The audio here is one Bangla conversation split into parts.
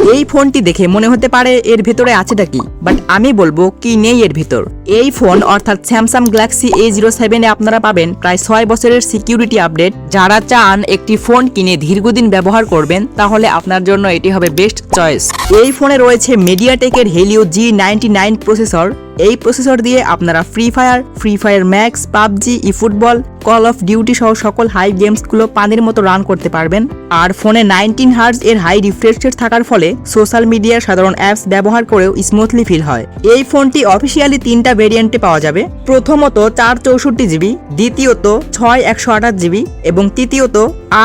এই ফোনটি দেখে মনে হতে পারে এর ভেতরে আছেটা কি, বাট আমি বলবো কি নেই এর ভিতর। এই ফোন অর্থাৎ স্যামসাং গ্যালাক্সি A07 এ আপনারা পাবেন প্রায় 6 বছরের সিকিউরিটি আপডেট। যারা চান একটি ফোন কিনে দীর্ঘদিন ব্যবহার করবেন তাহলে আপনার জন্য এটি হবে বেস্ট চয়েস। এই ফোনে রয়েছে মিডিয়াটেকের হেলিও G99 প্রসেসর। এই প্রসেসর দিয়ে আপনারা Free Fire Max, PUBG, eFootball, Call of Duty সহ সকল হাই গেমসগুলো পানির মতো রান করতে পারবেন। আর ফোনে 19 হার্জ এর হাই রিফ্রেশ রেট থাকার ফলে সোশ্যাল মিডিয়ার সাধারণ অ্যাপস ব্যবহার করেও স্মুথলি ফিল হয়। এই ফোনটি অফিসিয়ালি 3টা ভেরিয়েন্টে পাওয়া যাবে। প্রথমত 464GB, দ্বিতীয়ত 6128GB এবং তৃতীয়ত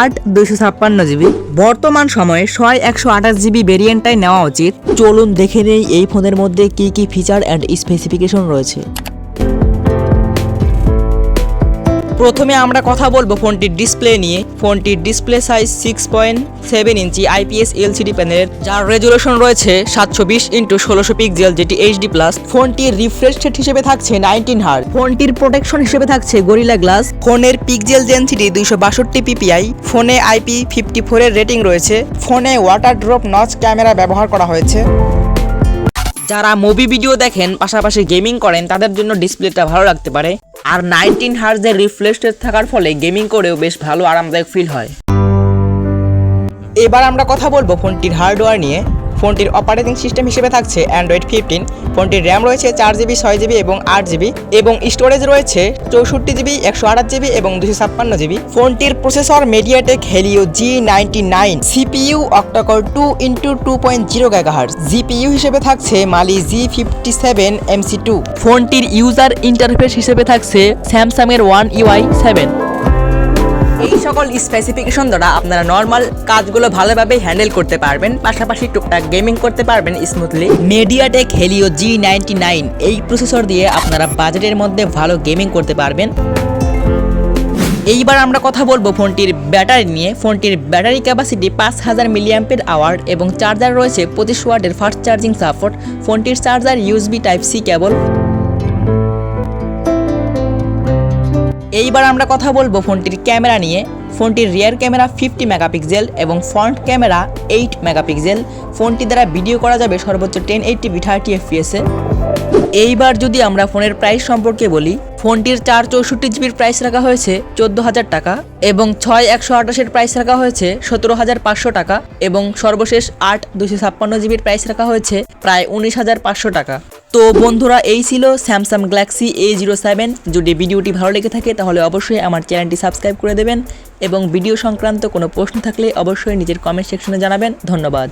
8256GB। বর্তমান সময়ে 128GB ভেরিয়েন্টটাই নেওয়া উচিত। চলুন দেখে নেই এই ফোনের মধ্যে কি কি ফিচার অ্যান্ড স্পেসিফিকেশন রয়েছে। প্রথমে আমরা কথা বলবো ফোনটির ডিসপ্লে নিয়ে। ফোনটির ডিসপ্লে সাইজ 6.7 ইঞ্চি IPS LCD প্যানেলের, যার রেজুলেশন রয়েছে 720x1600 পিক্সেল, যেটি HD+। ফোনটির রিফ্রেশ রেট হিসেবে থাকছে 19 হার্জ। ফোনটির প্রোটেকশন হিসেবে থাকছে গরিলা গ্লাস। ফোনের পিক্সেল ডেনসিটি 262 ppi। ফোনে IP54 এর রেটিং রয়েছে। ফোনে ওয়াটার ড্রপ নচ ক্যামেরা ব্যবহার করা হয়েছে। যারা মুভি ভিডিও দেখেন পাশাপাশি গেমিং করেন তাদের জন্য ডিসপ্লেটা ভালো লাগতে পারে। আর 19 হার্জের রিফ্রেশ রেট থাকার ফলে গেমিং করেও বেশ ভালো আরামদায়ক ফিল হয়। এবার আমরা কথা বলবো ফোনটির হার্ডওয়্যার নিয়ে। ফোনটির অপারেটিং সিস্টেম হিসেবে থাকছে Android 15। ফোনটির র্যাম রয়েছে 4GB, 6GB এবং 8GB এবং স্টোরেজ রয়েছে 64GB, 128GB এবং 256GB। ফোনটির processor MediaTek Helio G99, CPU octa-core 2x2.0 GHz, GPU হিসেবে থাকছে মালি G57 MC2। ফোনটির ইউজার ইন্টারফেস হিসেবে থাকছে স্যামসাং এর One UI 7। এই সকল স্পেসিফিকেশন দ্বারা আপনারা নর্মাল কাজগুলো ভালোভাবে হ্যান্ডেল করতে পারবেন, পাশাপাশি টুকটাক গেমিং করতে পারবেন স্মুথলি। মিডিয়াটেক হেলিও G99 এই প্রসেসর দিয়ে আপনারা বাজেটের মধ্যে ভালো গেমিং করতে পারবেন। এইবার আমরা কথা বলবো ফোনটির ব্যাটারি নিয়ে। ফোনটির ব্যাটারি ক্যাপাসিটি 5000 mAh এবং চার্জার রয়েছে 25 ওয়াটের ফাস্ট চার্জিং সাপোর্ট। ফোনটির চার্জার USB Type-C কেবল। এইবার আমরা কথা বলবো ফোনটির ক্যামেরা নিয়ে। ফোনটির রিয়ার ক্যামেরা 50 মেগাপিক্সেল এবং ফ্রন্ট ক্যামেরা 8 মেগাপিক্সেল। ফোনটি দ্বারা ভিডিও করা যাবে সর্বোচ্চ 1080p 30 fps এ। এইবার যদি আমরা ফোনের প্রাইস সম্পর্কে বলি, ফোনটির 464GB প্রাইস রাখা হয়েছে 14,000 টাকা এবং 6128 প্রাইস রাখা হয়েছে 17,500 টাকা এবং সর্বশেষ 8256GB প্রাইস রাখা হয়েছে প্রায় 19,500 টাকা। তো বন্ধুরা, এই ছিল স্যামসাং গ্যালাক্সি A07। যদি ভিডিওটি ভালো লেগে থাকে তাহলে অবশ্যই আমার চ্যানেলটি সাবস্ক্রাইব করে দেবেন এবং ভিডিও সংক্রান্ত কোনো প্রশ্ন থাকলে অবশ্যই নিজের কমেন্ট সেকশনে জানাবেন। ধন্যবাদ।